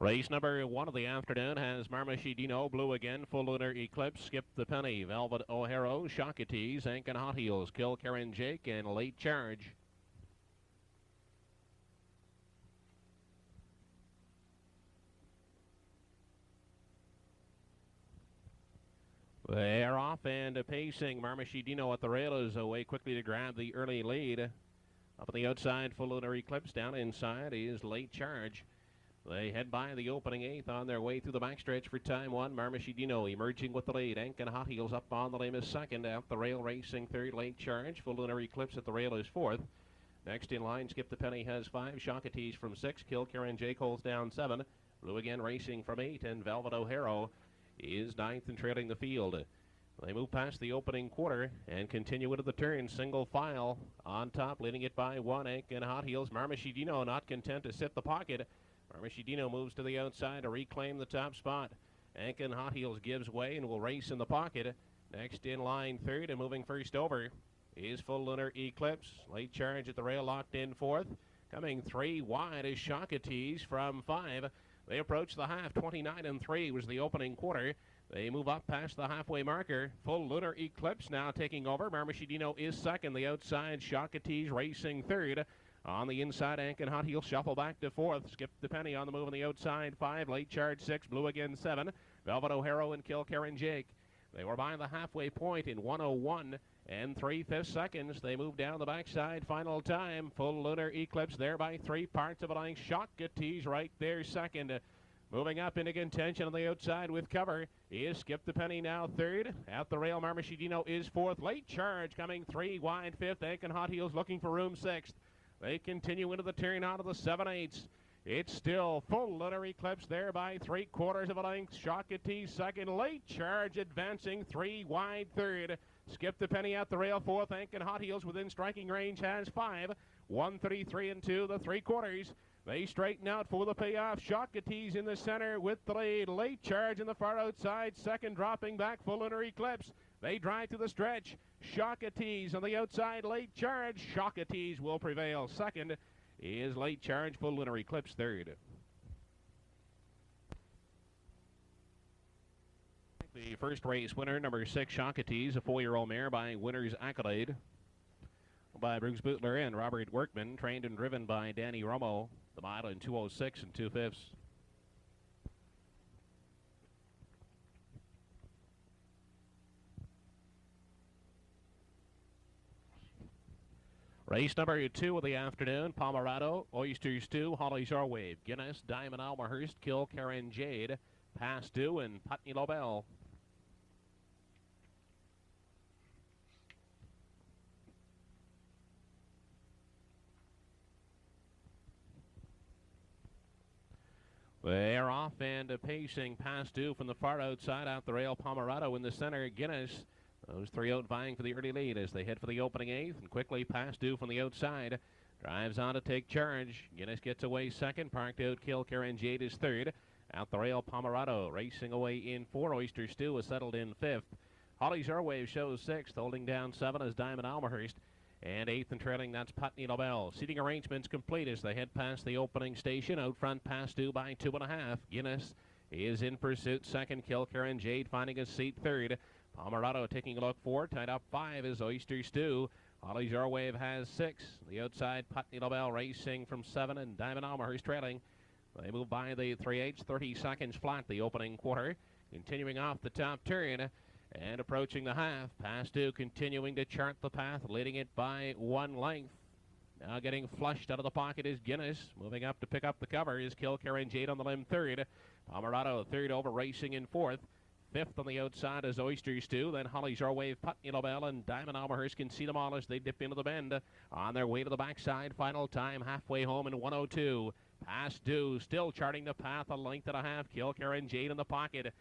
Race number 1 of the afternoon has Marmashidino, Blue Again, Full Lunar Eclipse, Skip the Penny, Velvet O'Hara, Shakatees, Ankin Hot Heels, Kill Karen Jake, and Late Charge. They're off and pacing. Marmashidino at the rail is away quickly to grab the early lead. Up on the outside, Full Lunar Eclipse. Down inside is Late Charge. They head by the opening 8th on their way through the backstretch for time 1. Marmashidino emerging with the lead. Ankin Hot Heels up on the limb is second. At the rail racing third. Late Charge. Full Lunar Eclipse at the rail is 4th. Next in line, Skip the Penny has 5. Shakatees from 6. Kill Karen Jake holds down 7. Blue Again racing from 8. And Velvet O'Hara is 9th and trailing the field. They move past the opening quarter and continue into the turn. Single file on top, leading it by 1. Ankin Hot Heels. Marmashidino not content to sit the pocket. Marmashidino moves to the outside to reclaim the top spot. Ankin Hot Heels gives way and will race in the pocket. Next in line, third and moving first over is Full Lunar Eclipse. Late Charge at the rail, locked in 4th. Coming 3 wide is Shakatees from 5. They approach the half. 29 and 3 was the opening quarter. They move up past the halfway marker. Full Lunar Eclipse now taking over. Marmashidino is second. The outside, Shakatees racing third. On the inside, Ankin Hot Heel shuffle back to 4th. Skip the Penny on the move on the outside, 5. Late Charge 6. Blue Again 7. Velvet O'Hara and Kill Karen Jake. They were by the halfway point in 1:01 and 3/5 seconds. They move down the backside. Final time. Full Lunar Eclipse there by 3 parts of a length. Shakatees right there second. Moving up into contention on the outside with cover is Skip the Penny now third. At the rail, Marmashidino is 4th. Late Charge coming 3 wide 5th. Ankin Hot Heels looking for room 6th. They continue into the turn out of the 7/8. It's still Full Lunar Eclipse there by 3/4 of a length. Shakatees second. Late Charge advancing 3 wide third. Skip the Penny at the rail 4th. Ankin Hot Heels within striking range has 5. 1:33 and 2 the 3/4. They straighten out for the payoff. Shakatees in the center with the lead. Late Charge in the far outside. Second dropping back. Full Lunar Eclipse. They drive to the stretch. Shakatees on the outside. Late Charge. Shakatees will prevail. Second is Late Charge. Full Lunar Eclipse third. The first race winner, number 6, Shakatees, a 4-year-old mare by Winner's Accolade by Bruce Bootler and Robert Workman, trained and driven by Danny Romo. The mile in 2:06 and 2/5. Race number 2 of the afternoon, Pomerado, Oyster Stew, Holly's Our Wave, Guinness, Diamond Almahurst, Kill Karen Jade, Pass Due, and Putney Lobel. They're off and pacing. Pass Due from the far outside. Out the rail, Pomerado in the center. Guinness. Those 3 out vying for the early lead as they head for the opening 8th. And quickly, Pass Due from the outside. Drives on to take charge. Guinness gets away second. Parked out, Kill Karen Jade is third. Out the rail, Pomerado racing away in 4. Oyster Stew is settled in 5th. Holly's Airwave shows 6th. Holding down 7 is Diamond Almahurst. And 8th and trailing, that's Putney Lobel. Seating arrangements complete as they head past the opening station. Out front, Pass Due by 2.5. Guinness is in pursuit. Second, Kill Karen Jade finding a seat third. Pomerado taking a look forward. Tied up 5 is Oyster Stew. Holly's Airwave has 6. The outside, Putney Lobel racing from 7 and Diamond Almahurst trailing. They move by the 3/8, 30 seconds flat the opening quarter. Continuing off the top turn. And approaching the half, Pass Due continuing to chart the path, leading it by 1 length. Now getting flushed out of the pocket is Guinness. Moving up to pick up the cover is Kill Karen Jade on the limb third. Pomerado third over racing in 4th. 5th on the outside is Oyster Stew. Then Holly's Our Wave, Putney Lobel, and Diamond Almahurst can see them all as they dip into the bend. On their way to the backside, final time halfway home in 1:02. Pass Due still charting the path, a length and a half. Kill Karen Jade in the pocket.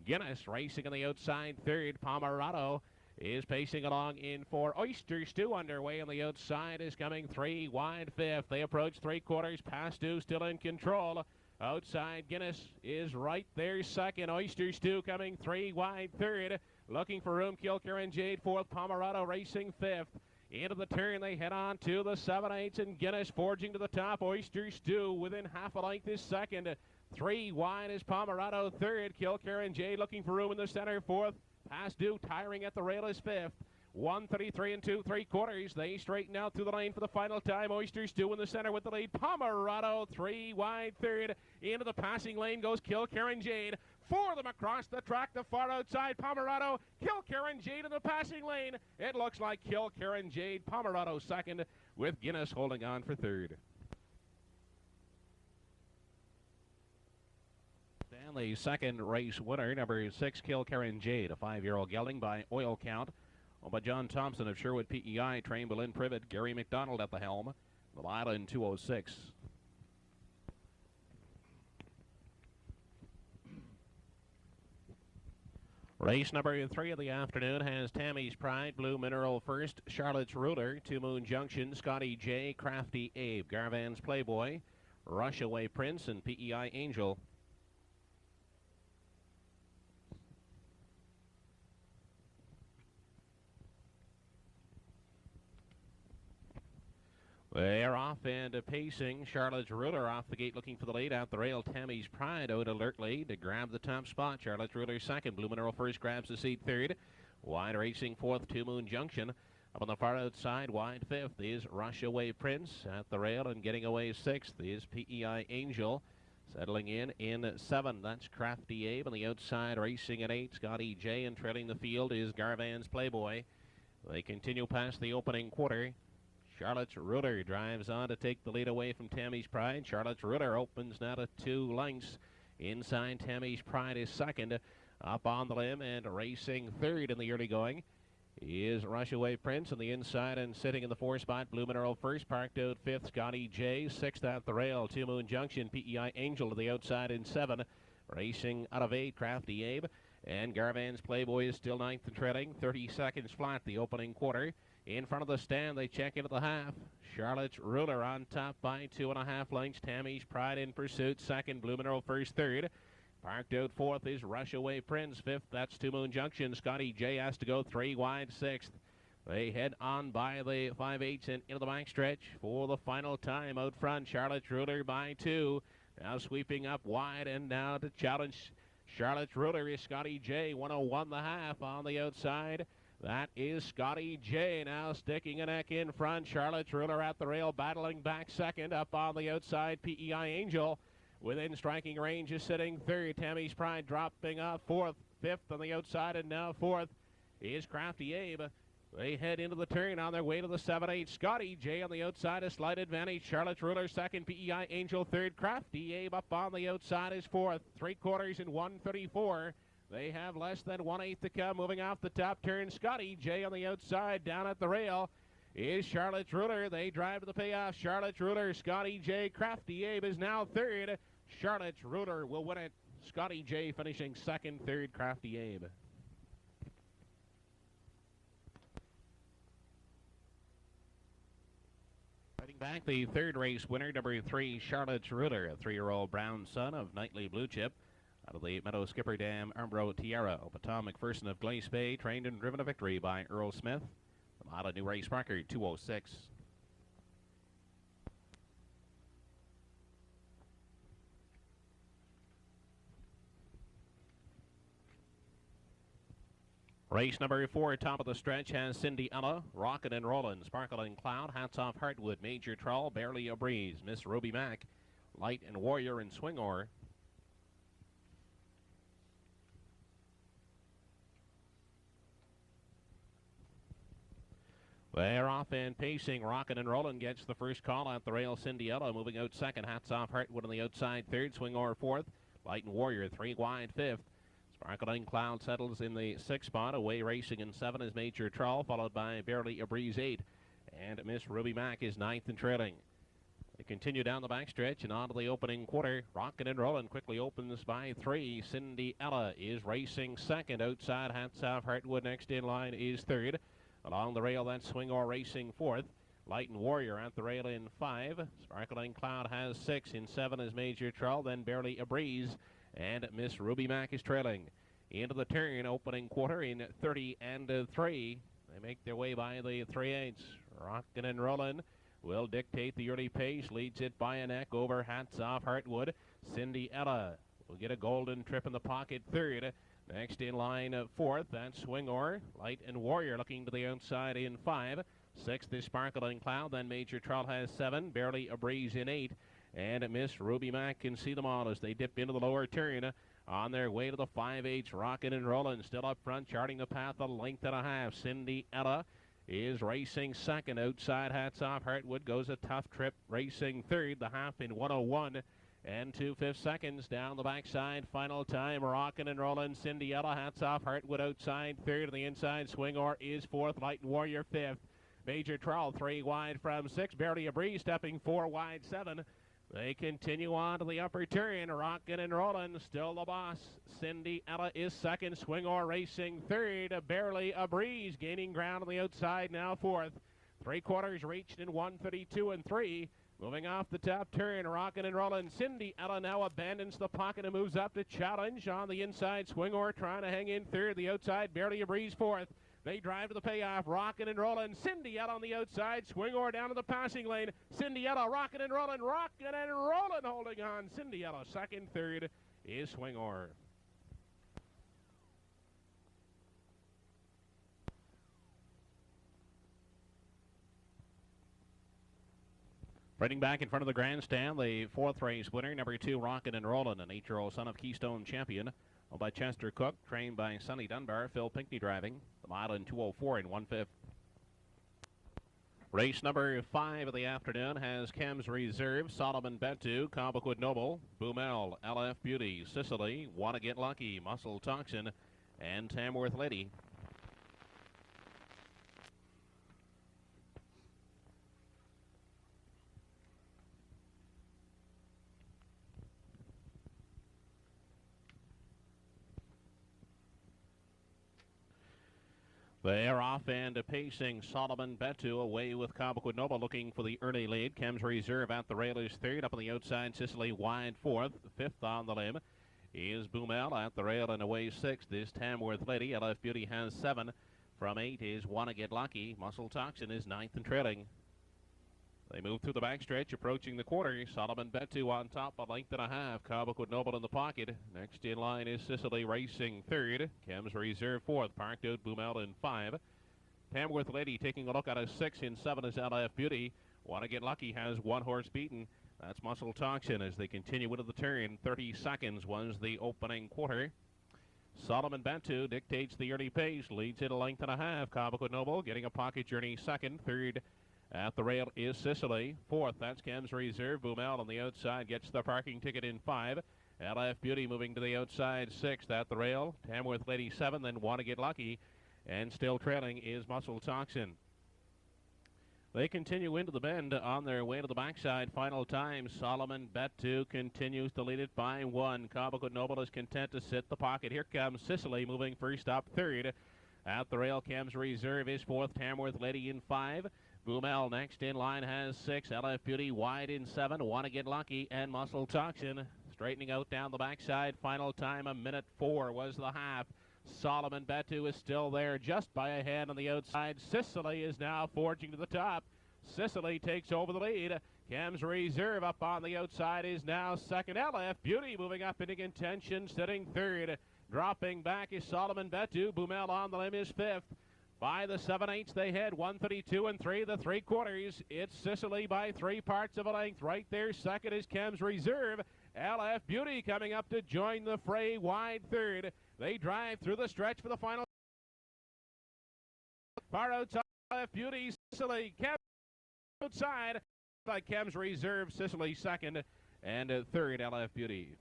Guinness racing on the outside third. Pomerado is pacing along in 4. Oyster Stew underway on the outside is coming 3 wide 5th. They approach 3/4. Pass Due still in control. Outside, Guinness is right there second. Oyster Stew coming 3 wide third. Looking for room, Kill Karen Jade 4th. Pomerado racing 5th. Into the turn, they head on to the 7/8, and Guinness forging to the top. Oyster Stew within half a length is second. 3 wide is Pomerado third. Kilkerran Jade looking for room in the center fourth. Past due, tiring at the rail is fifth. 1:33 and 2 3/4. They straighten out through the lane for the final time. Oysters 2 in the center with the lead. Pomerado 3 wide third. Into the passing lane goes Kilkerran Jade. For them across the track, the far outside Pomerado. Kilkerran Jade in the passing lane. It looks like Kilkerran Jade. Pomerado second, with Guinness holding on for third. Stanley's second race winner, number 6, Kilkerran Jade, a 5-year-old gelding by Oil Count. By John Thompson of Sherwood PEI, trained by Lynn Privet, Gary McDonald at the helm. The mile in 2:06. Race number 3 of the afternoon has Tammy's Pride, Blue Mineral first, Charlotte's Ruler, Two Moon Junction, Scotty J, Crafty Abe, Garvan's Playboy, Rushaway Prince, and PEI Angel. They're off and pacing. Charlotte's Ruler off the gate looking for the lead. Out the rail, Tammy's Pride out alertly to grab the top spot. Charlotte's Ruler second. Blue Mineral first, grabs the seat third. Wide racing fourth, Two Moon Junction. Up on the far outside, wide fifth is Rushaway Prince. At the rail and getting away sixth is PEI Angel. Settling in seven, that's Crafty Abe. On the outside, racing at eight, Scotty J. And trailing the field is Garvan's Playboy. They continue past the opening quarter. Charlotte's Ruler drives on to take the lead away from Tammy's Pride. Charlotte's Ruler opens now to 2 lengths. Inside, Tammy's Pride is second. Up on the limb and racing third in the early going is Rushaway Prince. On the inside and sitting in the 4 spot, Blue Mineral first, parked out fifth, Scotty J. Sixth at the rail, Two Moon Junction, PEI Angel to the outside in 7. Racing out of 8, Crafty Abe. And Garvan's Playboy is still ninth and trailing. 30 seconds flat the opening quarter. In front of the stand, they check into the half. Charlotte's Ruler on top by 2.5 lengths. Tammy's Pride in pursuit. Second, Blue Mineral first, third. Parked out fourth is Rushaway Prince. Fifth, that's Two Moon Junction. Scotty J has to go 3 wide, sixth. They head on by the 5/8 and into the backstretch for the final time. Out front, Charlotte's Ruler by 2. Now sweeping up wide and now to challenge Charlotte's Ruler is Scotty J. 101.5 on the outside. That is Scotty J. Now sticking a neck in front. Charlotte's Ruler at the rail, battling back second. Up on the outside, PEI Angel. Within striking range is sitting third. Tammy's Pride dropping off fourth. Fifth on the outside, and now fourth is Crafty Abe. They head into the turn on their way to the 7/8. Scotty J on the outside, a slight advantage. Charlotte's Ruler second, PEI Angel third. Crafty Abe up on the outside is fourth. 3/4 and 1:34. They have less than 1/8 to come. Moving off the top turn, Scotty J on the outside. Down at the rail is Charlotte's Ruler. They drive to the payoff. Charlotte's Ruler, Scotty J. Crafty Abe is now third. Charlotte's Ruler will win it. Scotty J finishing second, third, Crafty Abe. Fighting back, the third race winner, number 3, Charlotte's Ruler, a 3-year-old brown son of Knightley Blue Chip. Out of the Meadow Skipper Dam Armbro Tiara, Tom McPherson of Glace Bay, trained and driven to victory by Earl Smith. The mile new race record, 2:06. Race number 4, top of the stretch, has Cindy Ella, Rocket and Rollin', Sparkle and Cloud, Hats Off Heartwood, Major Trawl, Barely a Breeze, Miss Ruby Mac, Light and Warrior, and Swingor. They're off and pacing. Rockin' and Rollin' gets the first call at the rail. Cindiella moving out second. Hats Off Heartwood on the outside third. Swingor fourth. Light and Warrior 3 wide fifth. Sparkling Cloud settles in the 6th spot. Away racing in 7 is Major Trawl, followed by Barely a Breeze 8. And Miss Ruby Mac is 9th and trailing. They continue down the backstretch and on to the opening quarter. Rockin' and Rollin' quickly opens by 3. Cindy Ella is racing second. Outside, Hats Off Heartwood next in line is third. Along the rail, that's Swingor racing fourth. Light and Warrior at the rail in 5. Sparkling Cloud has 6. In 7 is Major Trawl, then Barely a Breeze. And Miss Ruby Mac is trailing. Into the turn, opening quarter in 30 and 3. They make their way by the 3/8. Rockin' and Rollin' will dictate the early pace. Leads it by a neck over Hats Off Heartwood. Cindy Ella will get a golden trip in the pocket third. Next in line fourth, that's Swingor. Light and Warrior looking to the outside in 5. Sixth is Sparkling Cloud. Then Major Trout has 7. Barely a Breeze in 8. And Miss Ruby Mack can see them all as they dip into the lower turn. On their way to the 5/8, rocking and rolling. Still up front, charting the path a length and a half. Cindy Ella is racing second. Outside, Hats Off Hartwood goes a tough trip, racing third. The half in 1:01 and 2/5 seconds down the backside. Final time, rocking and rolling. Cindy Ella, Hats Off Hartwood outside third. On the inside, Swingor is fourth. Light and Warrior fifth. Major Troll 3 wide from 6. Barely a Breeze stepping 4 wide 7. They continue on to the upper turn, rocking and rolling. Still the boss. Cindy Ella is second. Swingor racing third. Barely a Breeze gaining ground on the outside, now fourth. 3/4 reached in 1:32 and 3. Moving off the top turn, rocking and rolling. Cindy Ella now abandons the pocket and moves up to challenge on the inside. Swingor trying to hang in third. The outside, Barely a Breeze fourth. They drive to the payoff, rocking and rolling. Cindy Ella on the outside, Swingor down to the passing lane. Cindy Ella rocking and rolling, holding on. Cindy Ella second, third is Swingor. Riding back in front of the grandstand, the 4th race winner, number 2, Rockin' and Rollin', an 8-year-old son of Keystone champion, owned by Chester Cook, trained by Sonny Dunbar. Phil Pinckney driving. The mile in 2:04 and 1/5. Race number 5 of the afternoon has Chems Reserve, Solomon Betu, Cobequid Noble, Boomel, LF Beauty, Sicily, Wanna Get Lucky, Muscle Toxin, and Tamworth Lady. They are off and pacing. Solomon Betu away with Cobequid Noble looking for the early lead. Chems Reserve at the rail is third. Up on the outside, Sicily wide fourth. Fifth on the limb is Boomel at the rail and away sixth is Tamworth Lady. LF Beauty has 7. From 8 is Wanna Get Lucky. Muscle Toxin is 9th and trailing. They move through the backstretch, approaching the quarter. Solomon Betu on top, a length and a half. Cobequid Noble in the pocket. Next in line is Sicily racing third. Chems Reserve fourth. Parked out Boomel in 5. Tamworth Lady taking a look at a 6. In 7 is LF Beauty. Wanna Get Lucky has 1 horse beaten. That's Muscle Toxin as they continue into the turn. 30 seconds was the opening quarter. Solomon Betu dictates the early pace. Leads it a length and a half. Cobequid Noble getting a pocket journey second. Third at the rail is Sicily. Fourth, that's Chems Reserve. Boomel on the outside gets the parking ticket in 5. LF Beauty moving to the outside. 6th at the rail. Tamworth Lady 7, then Wanna Get Lucky. And still trailing is Muscle Toxin. They continue into the bend on their way to the backside. Final time, Solomon Betu continues to lead it by 1. Cobequid Noble is content to sit the pocket. Here comes Sicily moving first up third. At the rail, Chems Reserve is 4th. Tamworth Lady in 5. Boomel next in line has 6. LF Beauty wide in 7. Wanna Get Lucky and Muscle Toxin straightening out down the backside. Final time, 1:04 was the half. Solomon Betu is still there just by a hand on the outside. Sicily is now forging to the top. Sicily takes over the lead. Chems Reserve up on the outside is now second. LF Beauty moving up into contention, sitting third. Dropping back is Solomon Betu. Boomel on the limb is 5th. By the 7/8 they head 1:32 and 3. The 3/4. It's Sicily by 3 parts of a length. Right there, second is Chems Reserve. LF Beauty coming up to join the fray, wide third. They drive through the stretch for the final. Far outside, LF Beauty, Sicily, Chems outside. By Chems Reserve, Sicily second, and third, LF Beauty.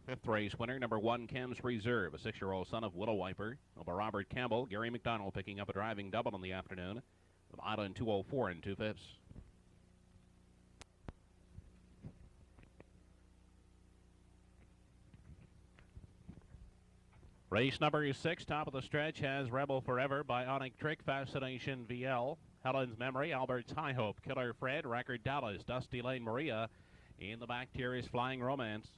5th race winner, number 1, Chems Reserve, a 6-year-old son of Willow Wiper. Over Robert Campbell, Gary McDonald picking up a driving double in the afternoon. The mile in 2:04 and 2/5. Race number 6, top of the stretch, has Rebel Forever, Bionic Trick, Fascination VL, Helen's Memory, Albert's High Hope, Killer Fred, Record Dallas, Dusty Lane Maria. In the back tier is Flying Romance.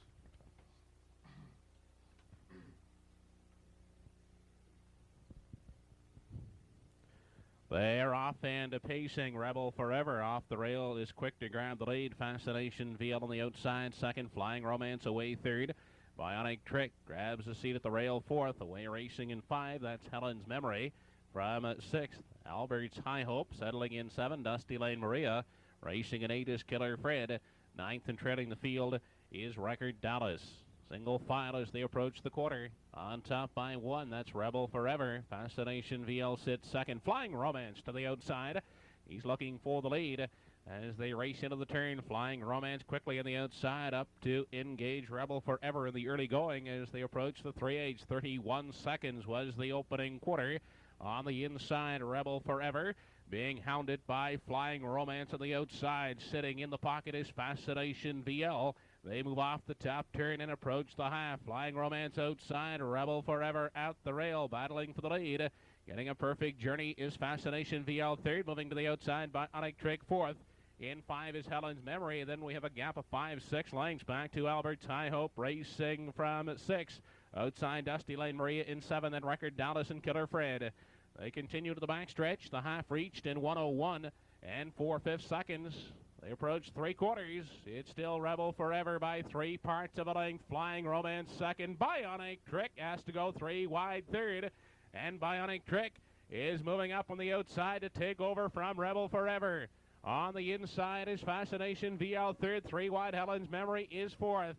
They're off and pacing. Rebel Forever off the rail is quick to grab the lead. Fascination VL on the outside. Second, Flying Romance away third. Bionic Trick grabs a seat at the rail fourth. Away racing in 5. That's Helen's Memory. From 6th, Albert's High Hope. Settling in 7, Dusty Lane Maria. Racing in 8 is Killer Fred. 9th and treading the field is Record Dallas. Single file as they approach the quarter. On top by 1, that's Rebel Forever. Fascination VL sits second. Flying Romance to the outside. He's looking for the lead as they race into the turn. Flying Romance quickly on the outside up to engage Rebel Forever in the early going as they approach the 3/8. 31 seconds was the opening quarter. On the inside, Rebel Forever being hounded by Flying Romance on the outside. Sitting in the pocket is Fascination VL. They move off the top turn and approach the half. Flying Romance outside, Rebel Forever out the rail, battling for the lead. Getting a perfect journey is Fascination VL third, moving to the outside by Bionic Trick fourth. In 5 is Helen's Memory. Then we have a gap of 5-6 lengths back to Albert's High Hope, racing from 6. Outside Dusty Lane Maria in 7, then Record Dallas and Killer Fred. They continue to the backstretch. The half reached in 1:01 and 4/5 seconds. They approach 3/4. It's still Rebel Forever by 3 parts of a length. Flying Romance second. Bionic Trick has to go 3 wide third. And Bionic Trick is moving up on the outside to take over from Rebel Forever. On the inside is Fascination VL third. 3 wide. Helen's Memory is fourth.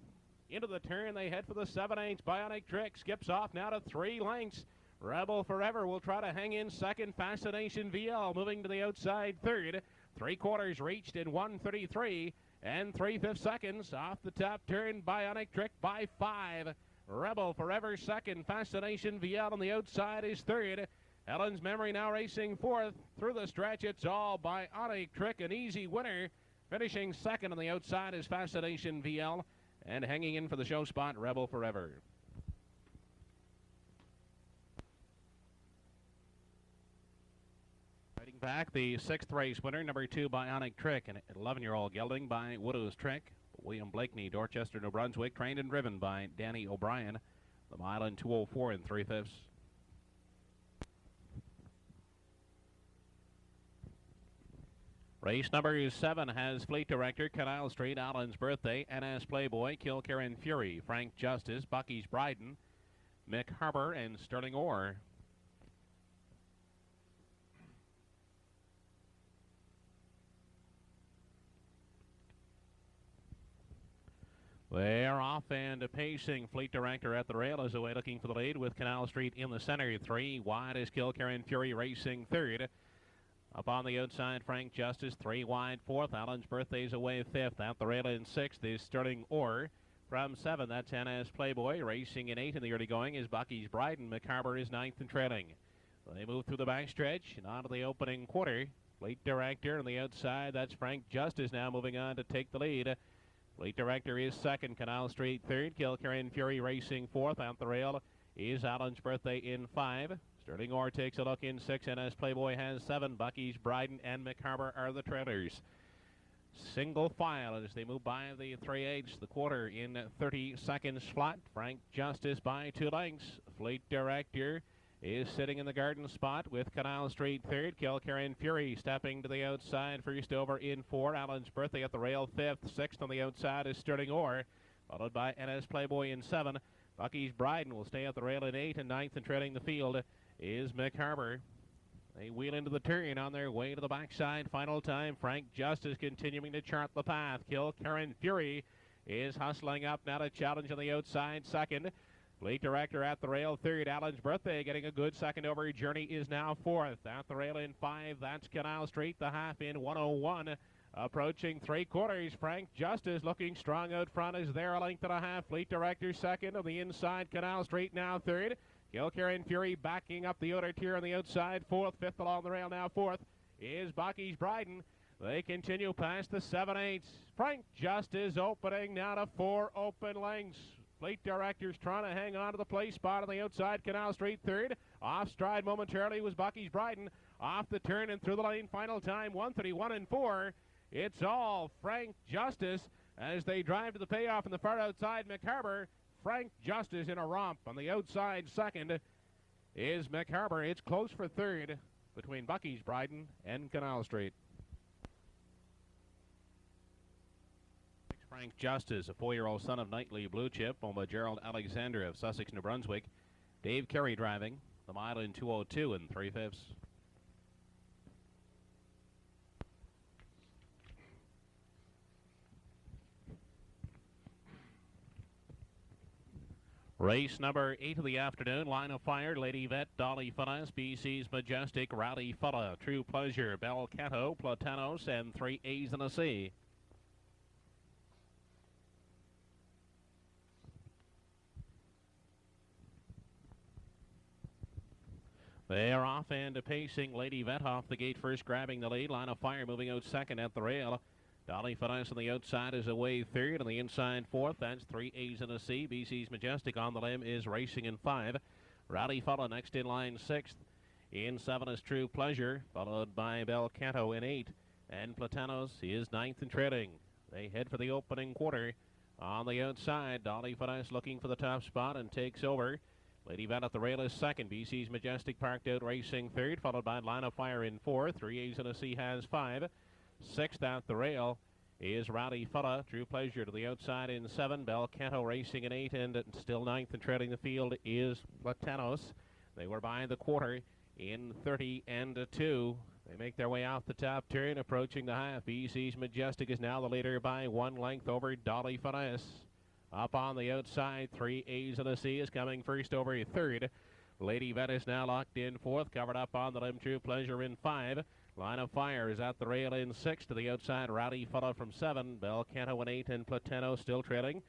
Into the turn they head for the 7/8. Bionic Trick skips off now to 3 lengths. Rebel Forever will try to hang in second. Fascination VL moving to the outside third. 3/4 reached in 1:33 and 3/5 seconds. Off the top turn, Bionic Trick by 5. Rebel Forever second. Fascination VL on the outside is third. Helen's Memory now racing fourth. Through the stretch, it's all Bionic Trick, an easy winner. Finishing second on the outside is Fascination VL. And hanging in for the show spot, Rebel Forever. Fighting back, the 6th race winner, number 2, Bionic Trick, an 11-year-old gelding by Widow's Trick. William Blakeney, Dorchester, New Brunswick, trained and driven by Danny O'Brien. The mile in 2:04 and 3/5. Race number 7 has Fleet Director, Canal Street, Allen's Birthday, NS Playboy, Kilkerran Fury, Frank Justice, Bucky's Bryden, Mick Harbour, and Sterling Orr. They're off and pacing. Fleet Director at the rail is away looking for the lead with Canal Street in the center. 3 wide is Kilkerran Fury racing third. Up on the outside, Frank Justice, 3 wide, 4th. Allen's Birthday's away 5th. At the rail in 6th is Sterling Orr. From 7, that's NS Playboy. Racing in 8 in the early going is Bucky's Bryden. McHarbor is 9th and trailing. They move through the backstretch and on to the opening quarter. Fleet Director on the outside, that's Frank Justice now moving on to take the lead. Fleet Director is second. Canal Street third. Kilkerran Fury racing 4th. At the rail is Allen's Birthday in 5. Sterling Orr takes a look in 6. NS Playboy has 7. Bucky's Bryden and McHarbor are the trailers. Single file as they move by the 3/8. The quarter in 30 seconds flat. Frank Justice by 2 lengths. Fleet Director is sitting in the garden spot with Canal Street third. Kilkerran Fury stepping to the outside first over in 4. Allen's Birthday at the rail 5th. 6th on the outside is Sterling Orr, followed by NS Playboy in 7. Bucky's Bryden will stay at the rail in 8, and 9th and trailing the field is Mick Harbour. They wheel into the turn on their way to the backside. Final time, Frank Justice continuing to chart the path. Kilkerran Fury is hustling up now to challenge on the outside second. Fleet Director at the rail third. Allen's Birthday getting a good second over. Journey is now 4th. At the rail in 5, that's Canal Street. The half in 1:01. Approaching 3/4. Frank Justice looking strong out front as they're a length and a half. Fleet Director second. On the inside, Canal Street now third. Kilkerran Fury backing up the outer tier on the outside. 4th, 5th along the rail now 4th is Bucky's Bryden. They continue past the 7/8. Frank Justice opening now to 4 open lengths. Fleet Director's trying to hang on to the place spot on the outside. Canal Street third. Off stride momentarily was Bucky's Bryden. Off the turn and through the lane. Final time 1:31 and 4. It's all Frank Justice as they drive to the payoff in the far outside. McHarbor. Frank Justice in a romp on the outside second is McHarbor. It's close for third. between Bucky's Bryden and Canal Street. Frank Justice, a 4-year-old son of Knightley Blue Chip, owned by Gerald Alexander of Sussex, New Brunswick. Dave Carey driving the mile in 2:02 3/5. Race number 8 of the afternoon. Line of fire, Lady Vet, Dolly Finesse, BC's Majestic, Rowdy Fella, True Pleasure, Bel Canto, Platanos, and 3 A's and a C. They are off and pacing. Lady Vet off the gate first, grabbing the lead. Line of fire moving out second at the rail. Dolly Finesse on the outside is away third. On the inside fourth. That's 3 A's and a C. BC's Majestic on the limb is racing in 5. Rowdy Fella next in line 6th. In 7 is True Pleasure, followed by Bel Canto in 8. And Platanos is 9th and trailing. They head for the opening quarter. On the outside, Dolly Finesse looking for the top spot and takes over. Lady Vet at the rail is second. BC's Majestic parked out racing third, followed by Line of Fire in 4. 3 A's and a C has 5. 6th at the rail is Rowdy Fella. True Pleasure to the outside in 7. Bel Canto racing in 8, and still 9th and trailing the field is Platanos. They were by the quarter in 30 and 2. They make their way off the top turn, approaching the half. BC's Majestic is now the leader by 1 length over Dolly Finesse. Up on the outside, 3 A's and a C is coming first over third. Lady Vet is now locked in 4th, covered up on the limb. True Pleasure in 5. Line of Fire is at the rail in 6. To the outside, Rowdy Fella from 7. Bel Canto in 8, and Platano still trailing.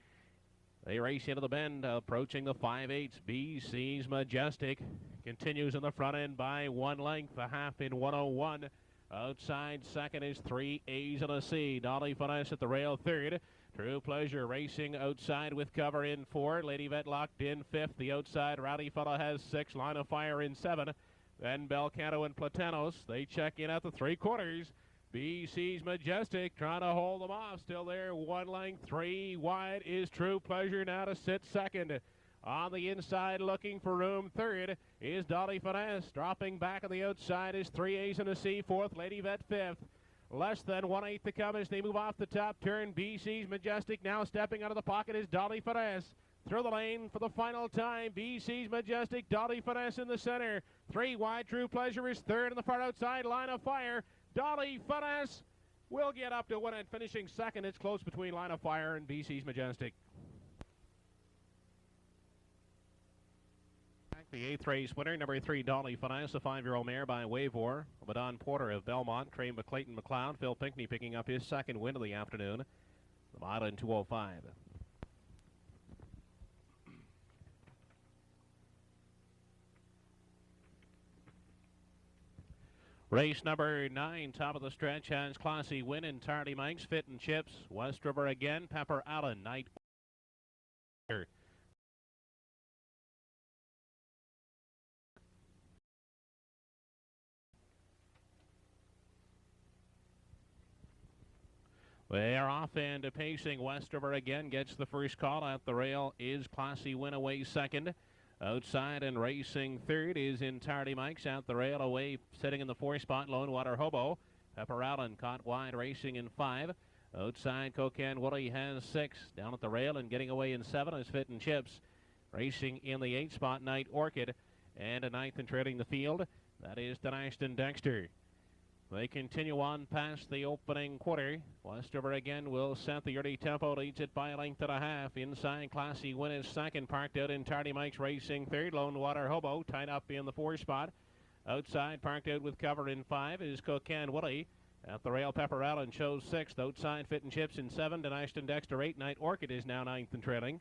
They race into the bend, approaching the 5/8. BC's Majestic continues in the front end by 1 length, a half in 1:01. Outside second is 3 A's and a C. Dolly Finesse at the rail third. True Pleasure racing outside with cover in 4. Lady Vet locked in 5th. The outside, Rowdy Fella has 6. Line of Fire in 7. Then Bel Canto and Platanos, they check in at the 3/4. BC's Majestic trying to hold them off. Still there, 1 length, 3 wide is True Pleasure now to sit second. On the inside, looking for room third, is Dolly Finesse. Dropping back on the outside is 3 A's and a C. 4th, Lady Vet 5th. Less than 1/8 to come as they move off the top turn. BC's Majestic now stepping out of the pocket is Dolly Finesse. Through the lane for the final time. BC's Majestic, Dolly Finesse in the center. 3 wide, True Pleasure is third on the far outside. Line of Fire. Dolly Finesse will get up to win it, finishing second. It's close between Line of Fire and BC's Majestic. The 8th race winner, number 3, Dolly Finesse, a 5-year-old mare by Wavor. Madon Porter of Belmont, trained by Clayton McLeod. Phil Pinckney picking up his second win of the afternoon. The mile in 2:05. Race number 9, top of the stretch, has Classy Win and Tardy Mike's Fit and Chips. West River again, Pepper Allen, Night. They are off and pacing. West River again gets the first call. At the rail is Classy Win away second. Outside and racing third is in Tardy Mike's. At the rail away, sitting in the 4 spot, Lone Water Hobo. Pepper Allen caught wide, racing in 5. Outside, Cocan Woody has 6. Down at the rail and getting away in 7 is Fit and Chips. Racing in the 8 spot, Night Orchid. And a 9th and trailing the field, that is Ashton Dexter. They continue on past the opening quarter. West River again will set the early tempo, leads it by a length and a half. Inside, Classy Win is second, parked out in Tardy Mike's racing third. Lone Water Hobo tied up in the 4 spot. Outside, parked out with cover in 5 is Cocan Willie. At the rail, Pepper Allen shows 6th. Outside, Fit and Chips in 7. Ashton Dexter 8. Night Orchid is now 9th and trailing.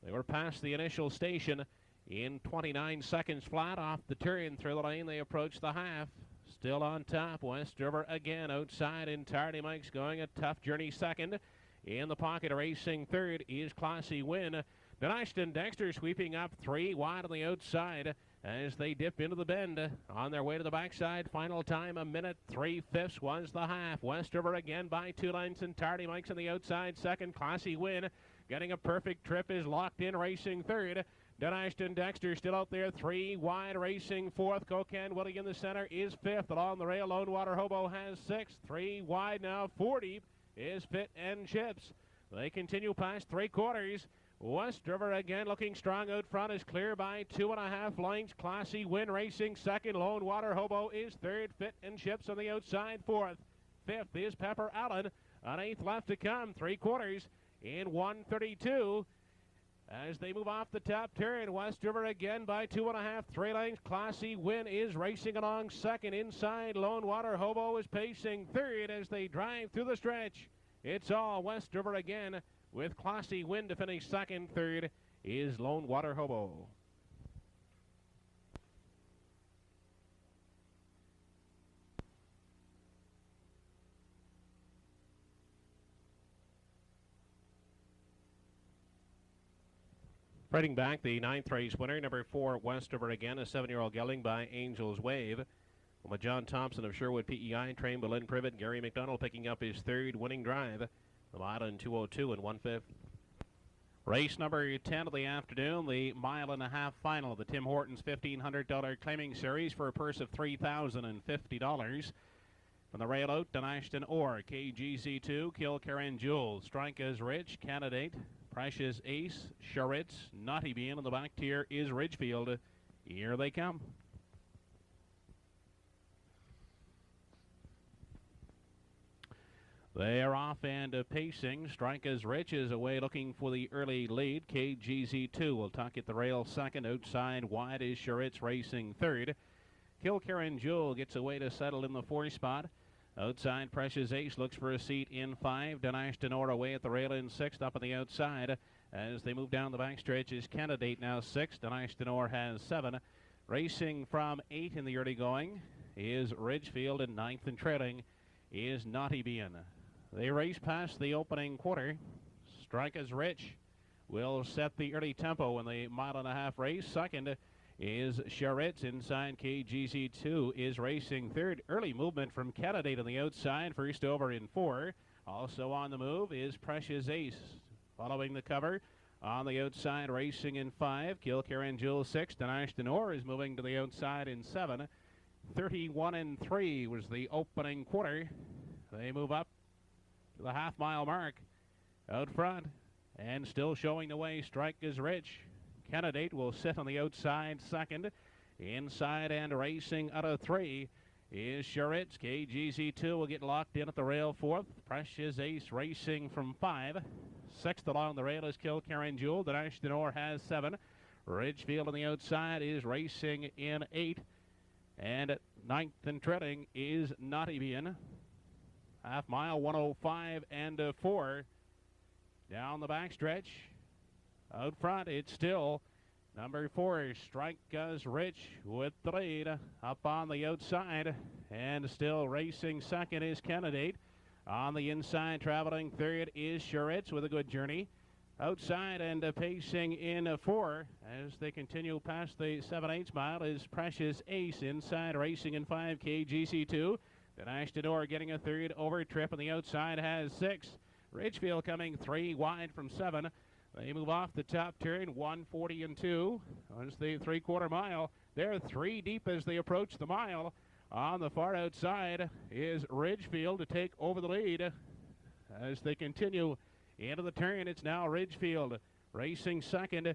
They were past the initial station in 29 seconds flat. Off the turn through the lane, they approach the half. Still on top, West River again outside in Tardy Mike's going a tough journey second. In the pocket racing third is Classy Win. Ashton Dexter sweeping up 3 wide on the outside as they dip into the bend on their way to the backside. Final time, 1 3/5 was the half. West River again by 2 lengths and Tardy Mike's on the outside second. Classy Win getting a perfect trip is locked in racing third. Ashton Dexter still out there, 3 wide, racing fourth. Cocan Willie in the center is fifth. Along the rail, Lone Water Hobo has sixth. 3 wide now, 4 deep is Fit and Chips. They continue past 3/4. West River again looking strong out front, is clear by 2.5 lengths. Classy Win racing second. Lone Water Hobo is third. Fit and Chips on the outside fourth. Fifth is Pepper Allen. An eighth left to come. 3/4 in 1:32. As they move off the top turn, West River again by 2.5, 3 lengths. Classy Win is racing along second. Inside, Lone Water Hobo is pacing third as they drive through the stretch. It's all West River again, with Classy Win to finish second. Third is Lone Water Hobo. Fighting back, the 9th race winner, number 4, West River again, a 7-year-old gelding by Angel's Wave. With John Thompson of Sherwood PEI, trained by Lynn Privet, Gary McDonald picking up his third winning drive. The mile in 2:02 and 1/5. Race number 10 of the afternoon, the 1.5-mile final of the Tim Hortons $1,500 claiming series for a purse of $3,050. From the rail out, Ashton Orr, KGZ2, Kilkerran Jewel, Strike is Rich, Candidate, Precious Ace, Charitz, Naughty Bean. On the back tier is Ridgefield. Here they come. They are off and pacing. Strike is Rich is away looking for the early lead. KGZ2 will tuck at the rail second. Outside wide is Charitz racing third. Kilkerran Jewel gets away to settle in the 4th spot. Outside, Precious Ace looks for a seat in 5. Ashton Orr away at the rail in 6th. Up on the outside as they move down the backstretch is Candidate now 6th. Ashton Orr has 7. Racing from 8 in the early going is Ridgefield, and 9th and trailing is Naughty Bean. They race past the opening quarter. Strike is Rich will set the early tempo in the 1.5-mile race. Second is Charitz. Inside, KGZ2 is racing third. Early movement from Candidate on the outside. First over in 4. Also on the move is Precious Ace. Following the cover on the outside, racing in 5. Kilkerran Jewel 6th. Ashton Orr is moving to the outside in 7. 31 and 3 was the opening quarter. They move up to the half-mile mark out front, and still showing the way. Strike is Rich. Candidate will sit on the outside second. Inside and racing out of 3 is Charitz. KGZ2 will get locked in at the rail 4th. Precious Ace racing from 5. 6th along the rail is Kilkerran Jewel. Ashton Orr has 7. Ridgefield on the outside is racing in 8. And 9th and treading is Naughty Bean. Half-mile, 1:05 and 4. Down the backstretch. Out front, it's still number 4, Strike Goes Rich with the lead. Up on the outside, and still racing second is Candidate. On the inside, traveling third is Charitz with a good journey. Outside and pacing in 4 as they continue past the 7/8 mile is Precious Ace. Inside, racing in 5, KGC2. Then Ashton Orr getting a third over trip on the outside has 6. Ridgefield coming 3 wide from 7. They move off the top turn, 140 and 2. Once the 3/4 mile, they're 3 deep as they approach the mile. On the far outside is Ridgefield to take over the lead. As they continue into the turn, it's now Ridgefield. Racing second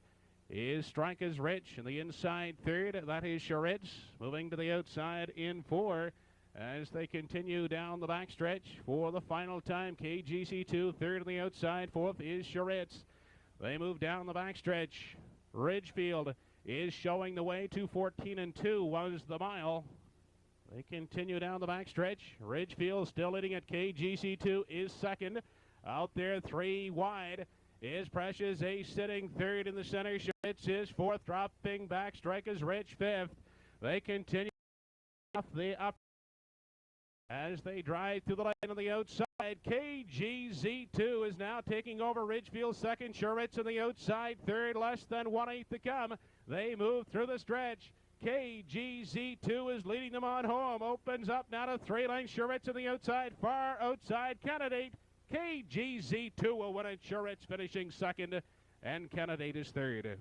is Strike is Rich. And the inside third, that is Charitz. Moving to the outside in 4. As they continue down the backstretch for the final time, KGC2, third on the outside, 4th is Charitz. They move down the backstretch. Ridgefield is showing the way. 2:14 and 2 was the mile. They continue down the backstretch. Ridgefield still leading at KGC2 is second. Out there 3 wide is Precious Ace sitting third in the center. Charitz is 4th, dropping back. Strike is Rich 5th. They continue off the up as they drive through the lane on the outside. KGZ2 is now taking over Ridgefield second. Charitz on the outside third, less than 1/8 to come. They move through the stretch. KGZ2 is leading them on home. Opens up now to 3 lengths. Charitz on the outside, far outside Candidate. KGZ2 will win it. Charitz finishing second, and Candidate is third.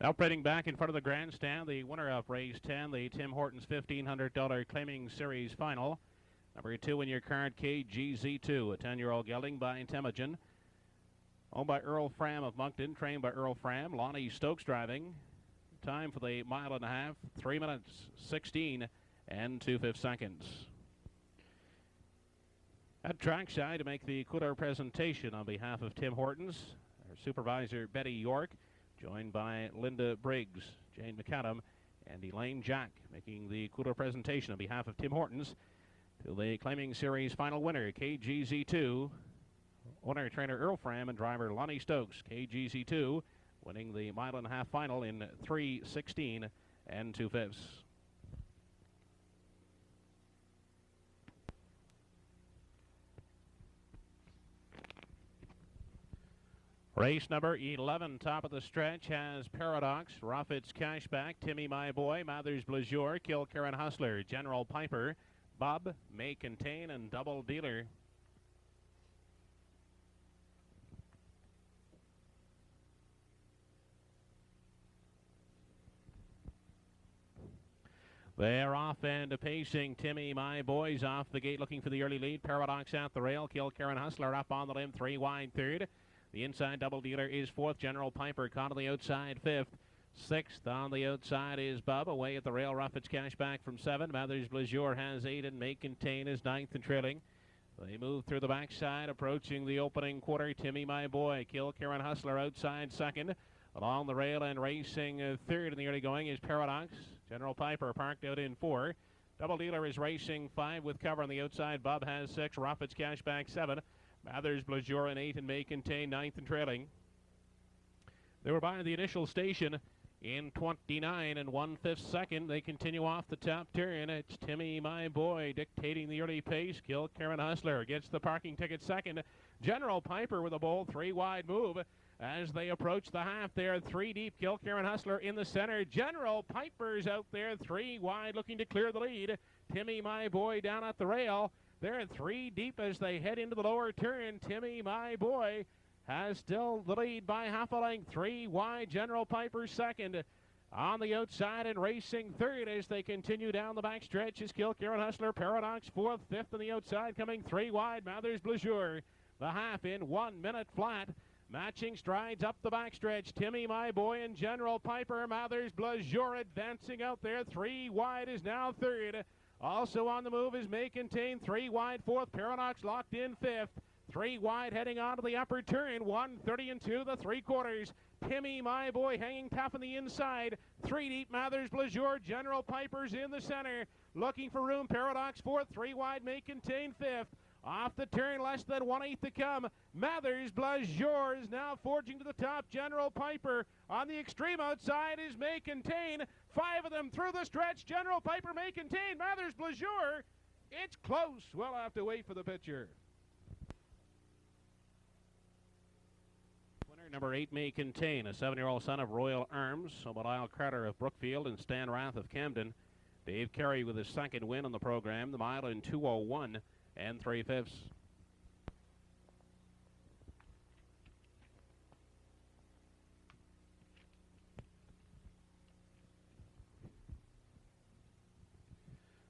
Operating back in front of the grandstand, the winner of race 10, the Tim Hortons $1,500 claiming series final. Number 2 in your card, KGZ2, a 10-year-old gelding by Temujin. Owned by Earl Fram of Moncton, trained by Earl Fram. Lonnie Stokes driving. Time for the mile and a half, 3 minutes, 16 and 2/5 seconds. At trackside to make the Cooler presentation on behalf of Tim Hortons, our supervisor Betty York, joined by Linda Briggs, Jane McAdam, and Elaine Jack, making the Cooler presentation on behalf of Tim Hortons to the claiming series final winner, KGZ2. Owner trainer Earl Fram and driver Lonnie Stokes, KGZ2, winning the mile and a half final in 3:16 and 2/5. Race number 11, top of the stretch, has Paradox, Roffit's Cashback, Timmy My Boy, Mathers Blajour, Kilkerran Hustler, General Piper, Bob, May Contain, and Double Dealer. They're off and pacing. Timmy My Boy's off the gate looking for the early lead. Paradox at the rail. Kilkerran Hustler up on the limb, 3 wide third. The inside Double Dealer is fourth. General Piper caught on the outside fifth. Sixth on the outside is Bub. Away at the rail, Roffit's Cashback from 7. Mathers Blajour has 8 and May Contain is 9th and trailing. They move through the backside, approaching the opening quarter. Timmy My Boy, Kilkerran Hustler outside second. Along the rail and racing third in the early going is Paradox. General Piper parked out in 4. Double Dealer is racing 5 with cover on the outside. Bub has 6. Roffit's Cashback 7. Mathers Blajour in 8 and May Contain 9th and trailing. They were by the initial station in 29 and 1/5 second. They continue off the top turn. It's Timmy My Boy dictating the early pace. Kilkerran Hustler gets the parking ticket second. General Piper with a bold 3 wide move. As they approach the half, they're 3 deep. Kilkerran Hustler in the center. General Piper's out there 3 wide looking to clear the lead. Timmy My Boy down at the rail. They're 3 deep as they head into the lower turn. Timmy My Boy has still the lead by half a length. 3 wide. General Piper second. On the outside and racing third as they continue down the back stretch is Kilkerran Hustler. Paradox fourth. Fifth on the outside coming 3 wide. Mathers Blajour. The half in 1 minute flat. Matching strides up the backstretch. Timmy My Boy and General Piper. Mathers Blajour advancing out there. 3 wide is now third. Also on the move is May Contain. 3 wide fourth. Paradox locked in fifth. 3 wide heading onto the upper turn. 1:30 and 2 the 3/4. Timmy My Boy hanging tough on the inside. 3 deep. Mathers Blajour. General Piper's in the center. Looking for room. Paradox fourth. 3 wide. May Contain fifth. Off the turn, less than 1/8 to come. Mathers Blajour is now forging to the top. General Piper on the extreme outside is May Contain. 5 of them through the stretch. General Piper, May Contain, Mathers Blajour. It's close. We'll have to wait for the picture. Winner number 8, May Contain, a 7-year-old son of Royal Arms, Obadiah Carter of Brookfield and Stan Rath of Camden. Dave Carey with his second win on the program, the mile in 2:01 and 3/5.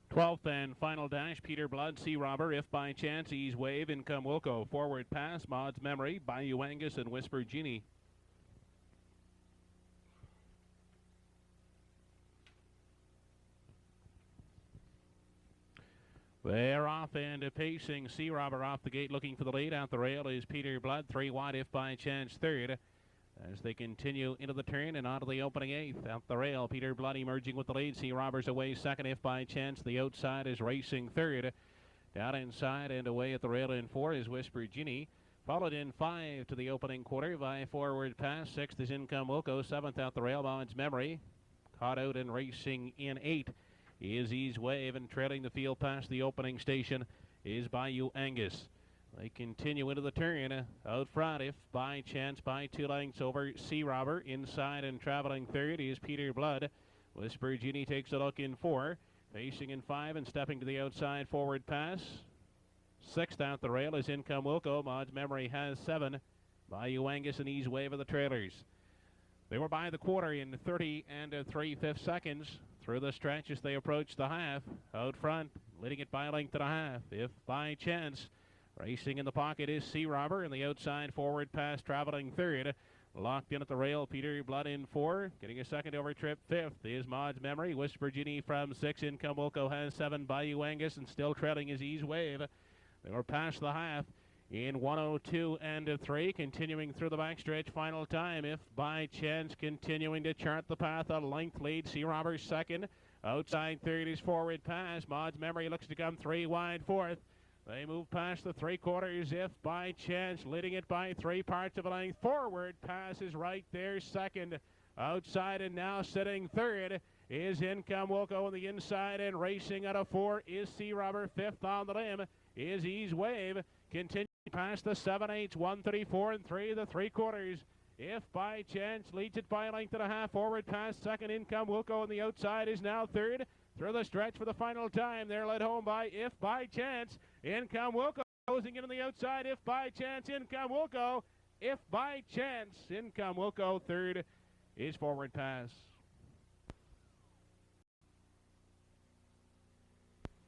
Twelfth and final dash, Peter Blood, Sea Robber, If By Chance, Ease Wave, Income Wilco, Forward Pass, Maud's Memory, Bayou Angus, and Whisper Genie. They're off and pacing. Sea Robber off the gate looking for the lead. Out the rail is Peter Blood. 3 wide, If By Chance, third. As they continue into the turn and onto the opening 8th. Out the rail, Peter Blood emerging with the lead. Sea Robber's away second, If By Chance. The outside is racing third. Down inside and away at the rail in 4 is Whisper Genie. Followed in 5 to the opening quarter by Forward Pass. 6th is Income Wilco. 7th out the rail, Maud's Memory. Caught out and racing in 8 is Ease Wave, and trailing the field past the opening station is Bayou Angus. They continue into the turn. Out front, If By Chance, by 2 lengths over Sea Robber. Inside and traveling third is Peter Blood. Whisper Genie takes a look in 4. Facing in 5 and stepping to the outside, Forward Pass. 6th out the rail is Income Wilco. Maud's Memory has 7. Bayou Angus and Ease Wave of the trailers. They were by the quarter in 30 and 3/5 seconds. Through the stretch as they approach the half. Out front, leading it by a length and a half. If by chance. Racing in the pocket is Sea Robber, and the outside forward pass traveling third. Locked in at the rail, Peter Blood in 4. Getting a second over trip, 5th is Maud's Memory. Whisper Genie from 6. Income Wilco has 7. Bayou Angus, and still trailing is Ease Wave. They were past the half in 1:02 and 3. Continuing through the backstretch, final time. If by chance, continuing to chart the path, a length lead. Sea Robber's second. Outside third is forward pass. Maud's Memory looks to come 3 wide fourth. They move past the 3/4, if by chance, leading it by 3 parts of a length. Forward pass is right there, second. Outside and now sitting third is Income Wilco on the inside, and racing out of 4 is Sea Robber. 5th on the limb is Ease Wave. Continuing past the 7/8, 1:34 and 3, the 3/4. If by chance, leads it by a length and a half. Forward pass, second. Income Wilco on the outside is now third. Through the stretch for the final time. They're led home by If by chance. Income Wilco closing in on the outside. If by chance, Income Wilco. If by chance, Income Wilco. Third is forward pass.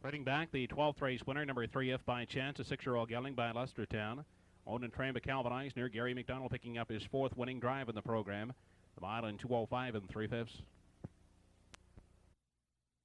Riding back, the 12th race winner, number 3, If by chance, a 6-year-old gelding by Lestertown. Owned and trained by Calvin Eisner. Gary McDonald picking up his 4th winning drive in the program. The mile in 2:05 and 3/5.